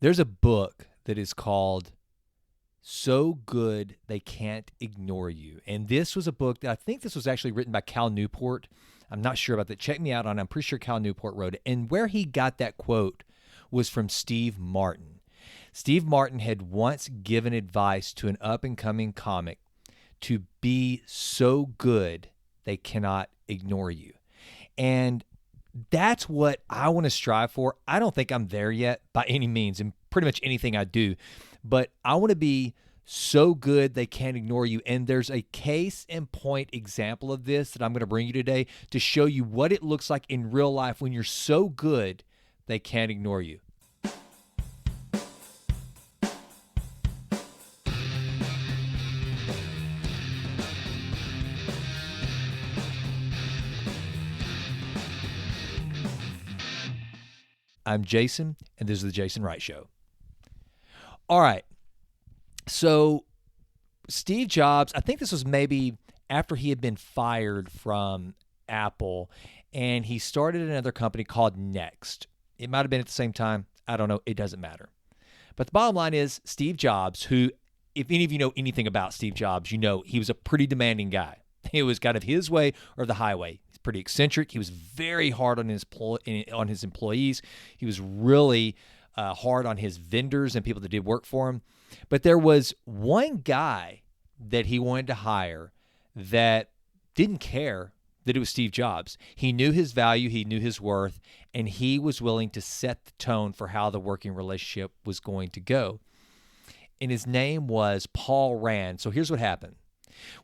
There's a book that is called So Good They Can't Ignore You. And this was a book that I think this was actually written by Cal Newport. I'm not sure about that. Check me out on it. I'm pretty sure Cal Newport wrote it. And where he got that quote was from Steve Martin. Steve Martin had once given advice to an up-and-coming comic to be so good they cannot ignore you. And that's what I want to strive for. I don't think I'm there yet by any means in pretty much anything I do, but I want to be so good they can't ignore you. And there's a case in point example of this that I'm going to bring you today to show you what it looks like in real life when you're so good they can't ignore you. I'm Jason, and this is the Jason Wright Show. All right. So Steve Jobs, I think this was maybe after he had been fired from Apple, and he started another company called Next. It might have been at the same time. I don't know. It doesn't matter. But the bottom line is Steve Jobs, who, if any of you know anything about Steve Jobs, you know he was a pretty demanding guy. It was kind of his way or the highway. He's pretty eccentric. He was very hard on his employees. He was really hard on his vendors and people that did work for him. But there was one guy that he wanted to hire that didn't care that it was Steve Jobs. He knew his value, he knew his worth, and he was willing to set the tone for how the working relationship was going to go. And his name was Paul Rand. So here's what happened.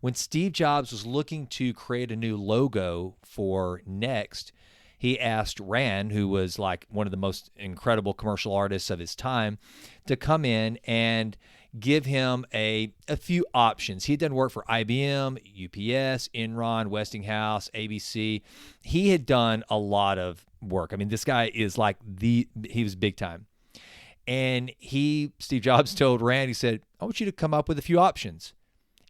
When Steve Jobs was looking to create a new logo for Next, he asked Rand, who was like one of the most incredible commercial artists of his time, to come in and give him a few options. He had done work for IBM, UPS, Enron, Westinghouse, ABC. He had done a lot of work. I mean, this guy is like he was big time. And Steve Jobs told Rand, he said, I want you to come up with a few options.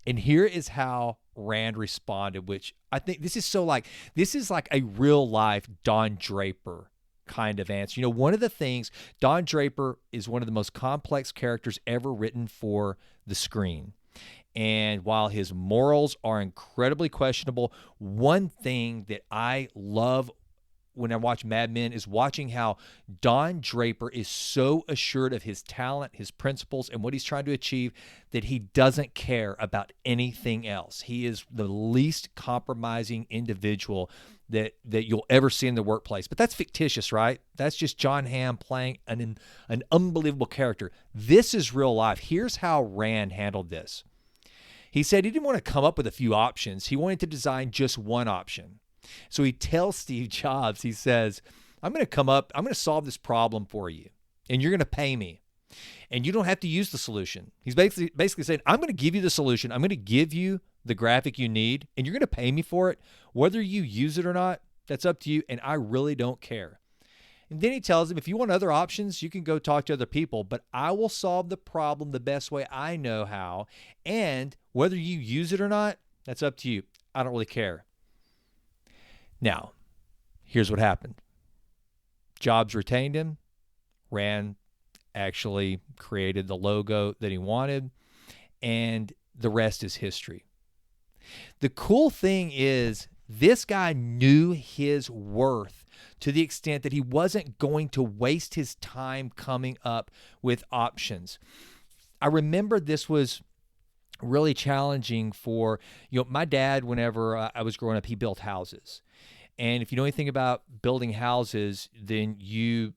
And here is how Rand responded, which I think this is like a real life Don Draper kind of answer. You know, one of the things, Don Draper is one of the most complex characters ever written for the screen. And while his morals are incredibly questionable, one thing that I love when I watch Mad Men is watching how Don Draper is so assured of his talent, his principles, and what he's trying to achieve that he doesn't care about anything else. He is the least compromising individual that you'll ever see in the workplace. But that's fictitious, right? That's just John Hamm playing an unbelievable character. This is real life. Here's how Rand handled this. He said he didn't want to come up with a few options. He wanted to design just one option. So he tells Steve Jobs, he says, I'm going to solve this problem for you, and you're going to pay me. And you don't have to use the solution. He's basically saying, I'm going to give you the solution. I'm going to give you the graphic you need, and you're going to pay me for it. Whether you use it or not, that's up to you, and I really don't care. And then he tells him, if you want other options, you can go talk to other people, but I will solve the problem the best way I know how, and whether you use it or not, that's up to you. I don't really care. Now, here's what happened. Jobs retained him. Rand actually created the logo that he wanted, and the rest is history. The cool thing is this guy knew his worth to the extent that he wasn't going to waste his time coming up with options. I remember this was really challenging for, my dad, whenever I was growing up, he built houses. And if you know anything about building houses, then you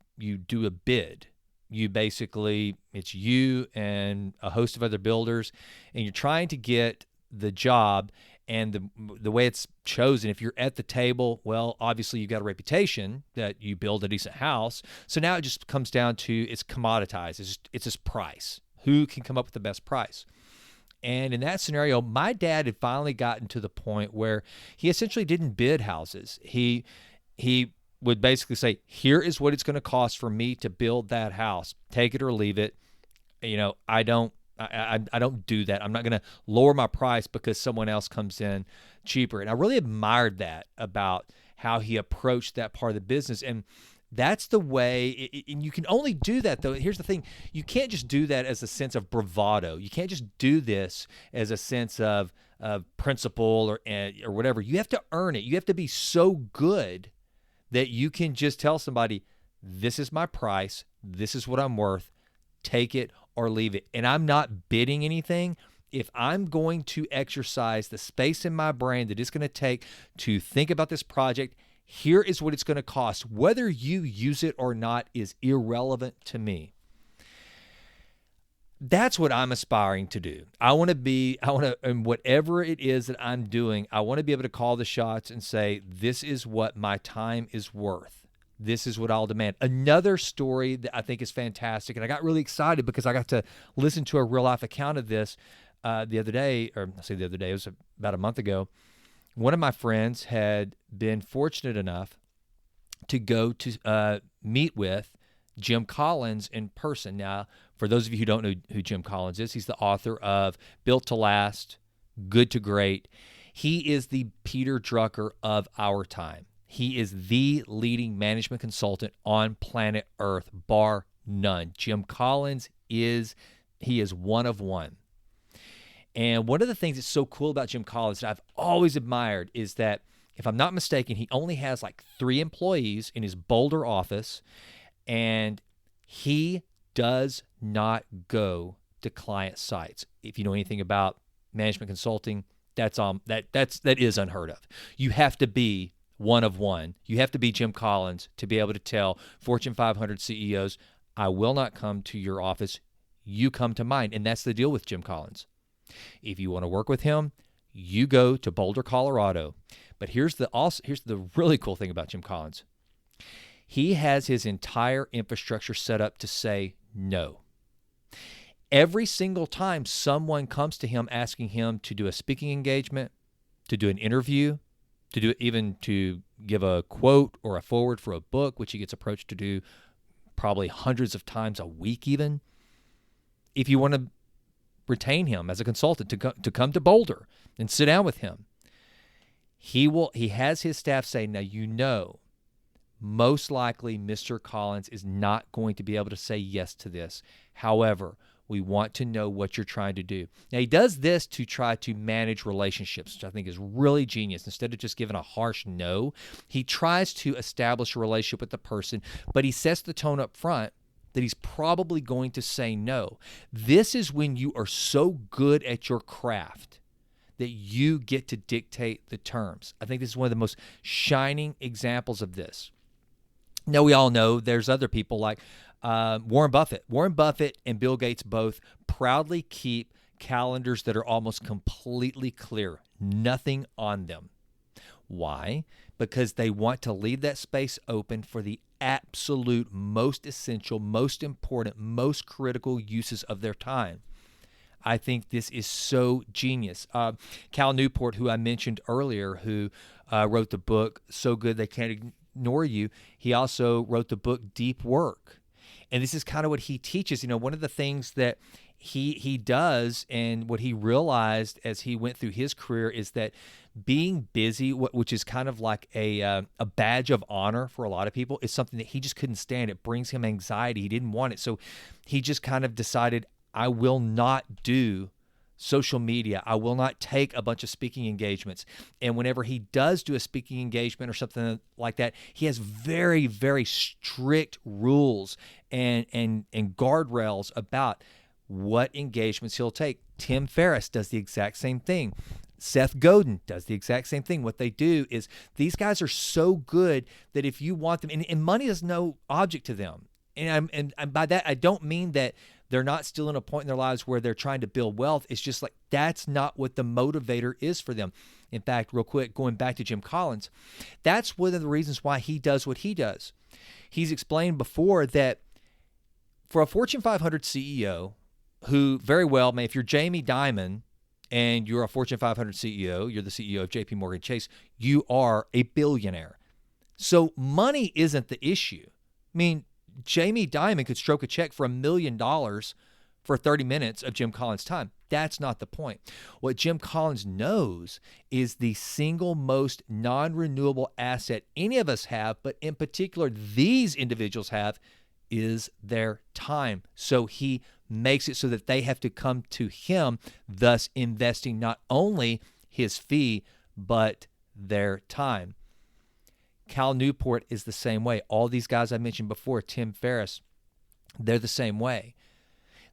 do a bid. It's you and a host of other builders, and you're trying to get the job. And the way it's chosen, if you're at the table, well, obviously you've got a reputation that you build a decent house. So now it just comes down to, it's commoditized. It's just price. Who can come up with the best price? And in that scenario, my dad had finally gotten to the point where he essentially didn't bid houses. He would basically say, here is what it's going to cost for me to build that house. Take it or leave it. I don't do that. I'm not going to lower my price because someone else comes in cheaper. And I really admired that about how he approached that part of the business. And That's the way, and you can only do that, though. Here's the thing. You can't just do that as a sense of bravado. You can't just do this as a sense of principle or whatever. You have to earn it. You have to be so good that you can just tell somebody, this is my price. This is what I'm worth. Take it or leave it. And I'm not bidding anything. If I'm going to exercise the space in my brain that it's going to take to think about this project, here is what it's going to cost. Whether you use it or not is irrelevant to me. That's what I'm aspiring to do. And whatever it is that I'm doing, I want to be able to call the shots and say, this is what my time is worth. This is what I'll demand. Another story that I think is fantastic, and I got really excited because I got to listen to a real life account of this the other day, or I say the other day, it was about a month ago. One of my friends had been fortunate enough to go to meet with Jim Collins in person. Now, for those of you who don't know who Jim Collins is, he's the author of Built to Last, Good to Great. He is the Peter Drucker of our time. He is the leading management consultant on planet Earth, bar none. Jim Collins he is one of one. And one of the things that's so cool about Jim Collins that I've always admired is that, if I'm not mistaken, he only has like 3 employees in his Boulder office, and he does not go to client sites. If you know anything about management consulting, that is unheard of. You have to be one of one. You have to be Jim Collins to be able to tell Fortune 500 CEOs, I will not come to your office. You come to mine. And that's the deal with Jim Collins. If you want to work with him, you go to Boulder, Colorado. But here's the really cool thing about Jim Collins. He has his entire infrastructure set up to say no. Every single time someone comes to him asking him to do a speaking engagement, to do an interview, to give a quote or a forward for a book, which he gets approached to do probably hundreds of times a week even. If you want to retain him as a consultant to come to Boulder and sit down with him, he has his staff say, now, most likely Mr. Collins is not going to be able to say yes to this. However, we want to know what you're trying to do. Now, he does this to try to manage relationships, which I think is really genius. Instead of just giving a harsh no, he tries to establish a relationship with the person, but he sets the tone up front that he's probably going to say no. This is when you are so good at your craft that you get to dictate the terms. I think this is one of the most shining examples of this. Now, we all know there's other people like Warren Buffett. Warren Buffett and Bill Gates both proudly keep calendars that are almost completely clear, nothing on them. Why? Because they want to leave that space open for the absolute most essential, most important, most critical uses of their time. I think this is so genius. Cal Newport, who I mentioned earlier, who wrote the book So Good They Can't Ignore You, he also wrote the book Deep Work. And this is kind of what he teaches. One of the things that he does, and what he realized as he went through his career, is that being busy, which is kind of like a badge of honor for a lot of people, is something that he just couldn't stand. It brings him anxiety. He didn't want it. So he just kind of decided, I will not do social media. I will not take a bunch of speaking engagements. And whenever he does do a speaking engagement or something like that, he has very, very strict rules and guardrails about what engagements he'll take. Tim Ferriss does the exact same thing. Seth Godin does the exact same thing. What they do is, these guys are so good that if you want them, and money is no object to them. And by that, I don't mean that they're not still in a point in their lives where they're trying to build wealth. It's just like, that's not what the motivator is for them. In fact, real quick, going back to Jim Collins, that's one of the reasons why he does what he does. He's explained before that for a Fortune 500 CEO who very well may, if you're Jamie Dimon and you're a Fortune 500 CEO, you're the CEO of JP Morgan Chase, you are a billionaire. So money isn't the issue. I mean, Jamie Dimon could stroke a check for $1 million for 30 minutes of Jim Collins' time. That's not the point. What Jim Collins knows is the single most non-renewable asset any of us have, but in particular these individuals have, is their time. So he makes it so that they have to come to him, thus investing not only his fee, but their time. Cal Newport is the same way. All these guys I mentioned before, Tim Ferriss, they're the same way.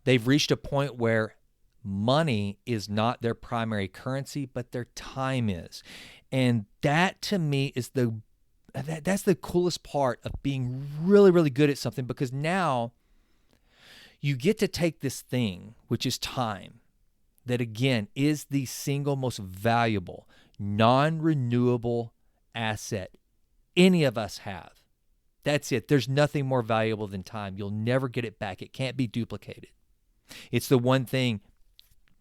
They've reached a point where money is not their primary currency, but their time is. And that to me is that's the coolest part of being really, really good at something, because now you get to take this thing, which is time, that again is the single most valuable, non-renewable asset any of us have. That's it. There's nothing more valuable than time. You'll never get it back. It can't be duplicated. It's the one thing,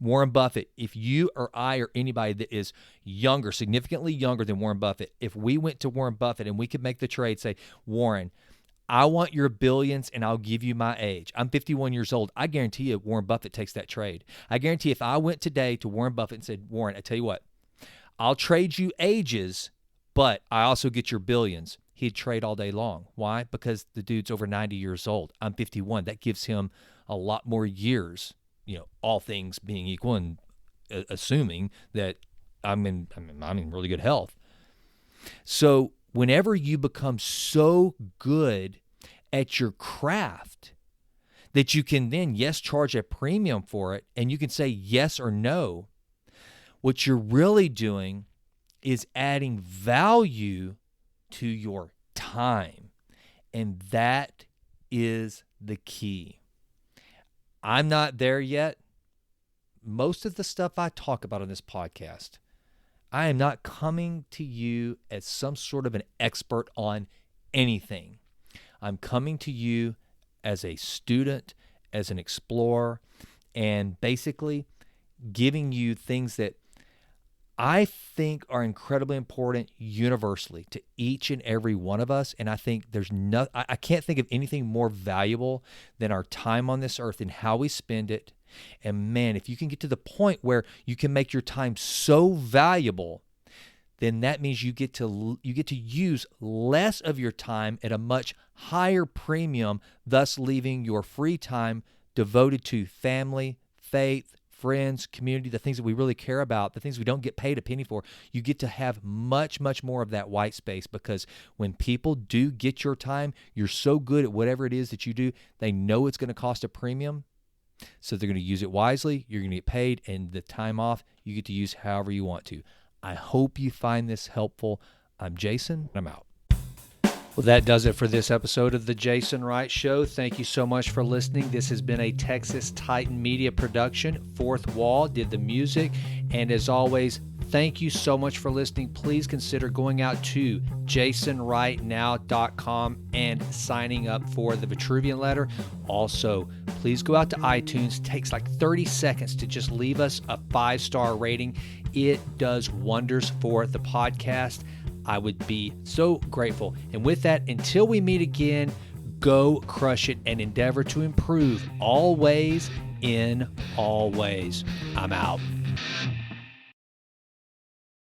Warren Buffett, if you or I or anybody that is younger, significantly younger than Warren Buffett, if we went to Warren Buffett and we could make the trade, say, Warren, I want your billions and I'll give you my age. I'm 51 years old. I guarantee you Warren Buffett takes that trade. I guarantee if I went today to Warren Buffett and said, Warren, I tell you what, I'll trade you ages, but I also get your billions, he'd trade all day long. Why? Because the dude's over 90 years old. I'm 51. That gives him a lot more years, all things being equal, and assuming that I'm in really good health. So whenever you become so good at your craft that you can then, yes, charge a premium for it, and you can say yes or no, what you're really doing is adding value to your time. And that is the key. I'm not there yet. Most of the stuff I talk about on this podcast, I am not coming to you as some sort of an expert on anything. I'm coming to you as a student, as an explorer, and basically giving you things that I think are incredibly important universally to each and every one of us. And I think I can't think of anything more valuable than our time on this earth and how we spend it. And man, if you can get to the point where you can make your time so valuable, then that means you get to use less of your time at a much higher premium, thus leaving your free time devoted to family, faith, friends, community, the things that we really care about, the things we don't get paid a penny for. You get to have much, much more of that white space, because when people do get your time, you're so good at whatever it is that you do, they know it's going to cost a premium. So they're going to use it wisely. You're going to get paid, and the time off, you get to use however you want to. I hope you find this helpful. I'm Jason, and I'm out. Well, that does it for this episode of The Jason Wright Show. Thank you so much for listening. This has been a Texas Titan Media production. Fourth Wall did the music. And as always, thank you so much for listening. Please consider going out to jasonwrightnow.com and signing up for the Vitruvian Letter. Also, please go out to iTunes. It takes like 30 seconds to just leave us a 5-star rating. It does wonders for the podcast. I would be so grateful. And with that, until we meet again, go crush it and endeavor to improve always in all ways. I'm out.